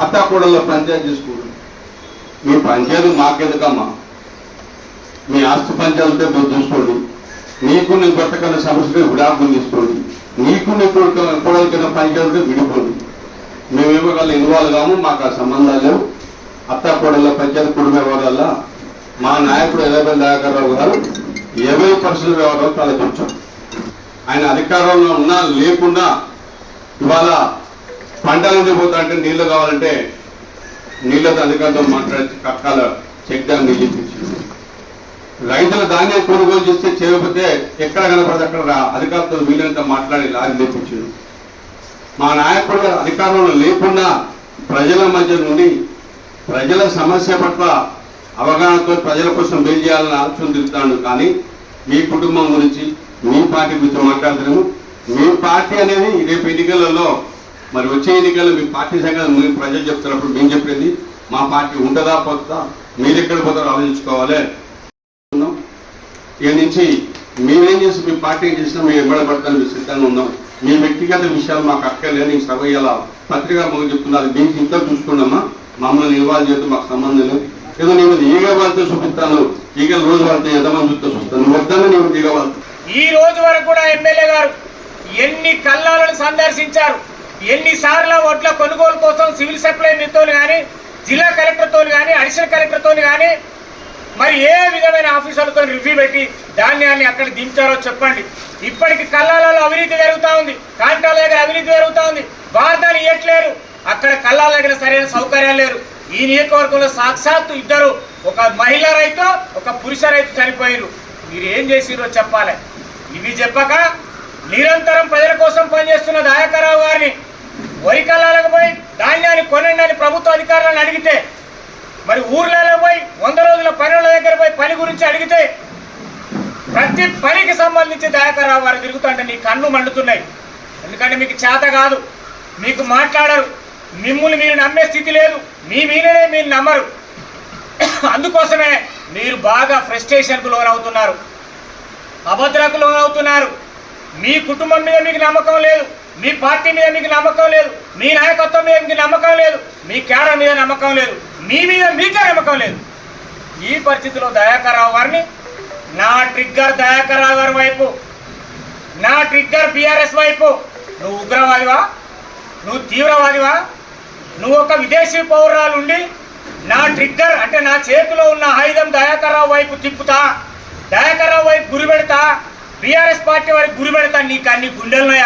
అత్తాకూడల్లో పంచాయతీ చేసుకోండి. మీ పంచాయతీ మాకెందుకమ్మా, మీ ఆస్తి పంచాయతీతో మీరు చూసుకోండి. నీకు నీ కొత్తకన్నా సమస్యగా విడాకులు తీసుకోండి. నీకు నీ కొడుకు కింద పంచాయతీతో విడిపోండి. మేమేమో వాళ్ళు ఇన్వాల్వ్ కాము, మాకు ఆ సంబంధాలు లేవు. అత్తాకూడల్లో పంచాయతీ కుటుంబ వ్యవహారాల మా నాయకుడు ఎర్రబెల్లి దయాకర్రావు గారు 20% వ్యవహారాలు తలపించారు. ఆయన అధికారంలో ఉన్నా లేకుండా ఇవాళ పంటలు ఉండిపోతా అంటే నీళ్లు కావాలంటే నీళ్లతో అధికారులతో మాట్లాడి కట్టాల చెక్ డ్యామ్ నీళ్ళు ఇప్పించింది. రైతుల ధాన్యం కొనుగోలు చేస్తే చేయకపోతే ఎక్కడ కనపడితే అక్కడ అధికారులతో వీలైనంత మాట్లాడి లారీ తెప్పించింది. మా నాయకుడు గారు అధికారంలో లేకుండా ప్రజల మధ్య నుండి ప్రజల సమస్య పట్ల అవగాహనతో ప్రజల కోసం మేలు చేయాలని ఆలోచన తిరుగుతాడు. కానీ మీ కుటుంబం గురించి మీ పార్టీ గురించి మాట్లాడుతున్నాము. మీ పార్టీ అనేది రేపు ఎన్నికలలో మరి వచ్చే ఎన్నికల్లో మీ పార్టీ సంగతి మీరు ప్రజలు చెప్తున్నప్పుడు మేము చెప్పేది మా పార్టీ ఉంటుందా పోతుందా, మీరు ఎక్కడ పోతారో ఆలోచించుకోవాలి. ఈ నుంచి మీరేం చేసి మీ పార్టీ ఏం చేసినా మేము ఇవ్వబడతాను సిద్ధంగా ఉన్నాం. మీ వ్యక్తిగత విషయాలు మాకు అక్కర్లేదు. నీకు సభ ఇలా పత్రికా మాకు చెప్తున్నారు, దీనికి ఇంత చూసుకున్నామా, మమ్మల్ని ఇన్వాల్వ్ చేస్తూ మాకు సంబంధం లేదు. ఏదో నేను ఈగ వాళ్ళతో చూపిస్తాను, ఈగలు రోజు వాళ్ళతో ఎంతమంది చూపిస్తాను, నువ్వు వద్దని నేను ఈగ వాళ్ళతో. ఈ రోజు వరకు కూడా ఎమ్మెల్యే గారు ఎన్ని కల్లాలను సందర్శించారు, ఎన్నిసార్లు ఓట్ల కొనుగోలు కోసం సివిల్ సప్లై మీతో కానీ, జిల్లా కలెక్టర్తో కానీ, అడిషనల్ కలెక్టర్తో కానీ, మరి ఏ విధమైన ఆఫీసర్లతో రివ్యూ పెట్టి ధాన్యాన్ని అక్కడ దించారో చెప్పండి. ఇప్పటికి కల్లాలలో అవినీతి జరుగుతూ ఉంది, కాంట్రాల దగ్గర అవినీతి జరుగుతూ ఉంది, వార్తలు ఇవ్వట్లేరు. అక్కడ కల్లాల దగ్గర సరైన సౌకర్యాలు లేరు. ఈ నియోజకవర్గంలో సాక్షాత్తు ఇద్దరు, ఒక మహిళా రైతు, ఒక పురుష రైతు చనిపోయారు. మీరు ఏం చేసిరో చెప్పాలి. ఇవి చెప్పక నిరంతరం ప్రజల కోసం పనిచేస్తున్న దయాకర్రావు గారిని వరి కల్లాలకు పోయి ధాన్యాన్ని కొనండి అని ప్రభుత్వ అధికారులను అడిగితే, మరి ఊర్లలో పోయి 100 రోజుల పనుల దగ్గర పోయి పని గురించి అడిగితే ప్రతి పనికి సంబంధించి దయాకర్రావు గారు తిరుగుతుంటే నీ కన్ను మండుతున్నాయి. ఎందుకంటే మీకు చేత కాదు, మీకు మాట్లాడరు, మిమ్మల్ని మీరు నమ్మే స్థితి లేదు, మీ మీదనే మీరు నమ్మరు. అందుకోసమే మీరు బాగా ఫ్రస్ట్రేషన్కు లోనవుతున్నారు, అభద్రకు లోనవుతున్నారు. మీ కుటుంబం మీద మీకు నమ్మకం లేదు, మీ పార్టీ మీద మీకు నమ్మకం లేదు, మీ నాయకత్వం మీద మీకు నమ్మకం లేదు, మీ క్యాడర్ మీద నమ్మకం లేదు, మీ మీద మీకే నమ్మకం లేదు. ఈ పరిస్థితిలో దయాకర్రావు గారిని నా ట్రిగ్గర్ దయాకర్రావు గారి వైపు, నా ట్రిగ్గర్ బీఆర్ఎస్ వైపు, నువ్వు ఉగ్రవాదివా, నువ్వు తీవ్రవాదివా, నువ్వు ఒక విదేశీ పౌరురాలుండి నా ట్రిగ్గర్ అంటే నా చేతిలో ఉన్న ఆయుధం దయాకర్రావు వైపు తిప్పుతా, దయాకర్రావు వైపు గురి పెడతా, బీఆర్ఎస్ పార్టీ వారికి గురి పెడతా, నీకు అన్ని గుండెలున్నాయా?